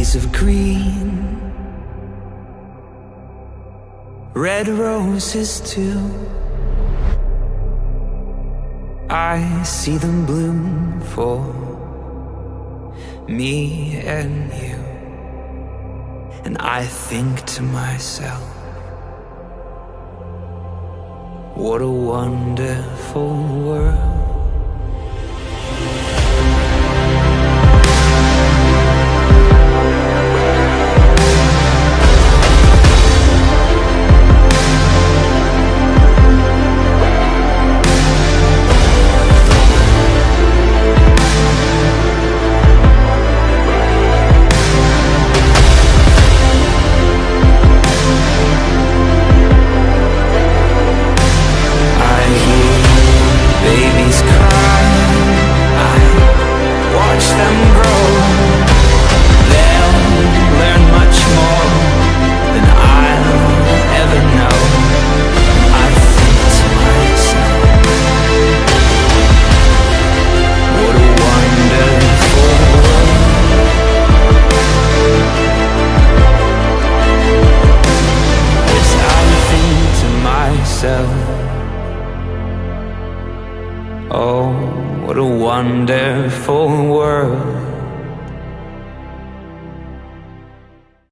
trees of green, red roses too. I see them bloom for me and you, and I think to myself, what a wonderful world. Babies cry, I watch them grow. They'll learn much more than I'll ever know. I think to myself, what a wonderful world. Yes, I think to myself, oh, what a wonderful world.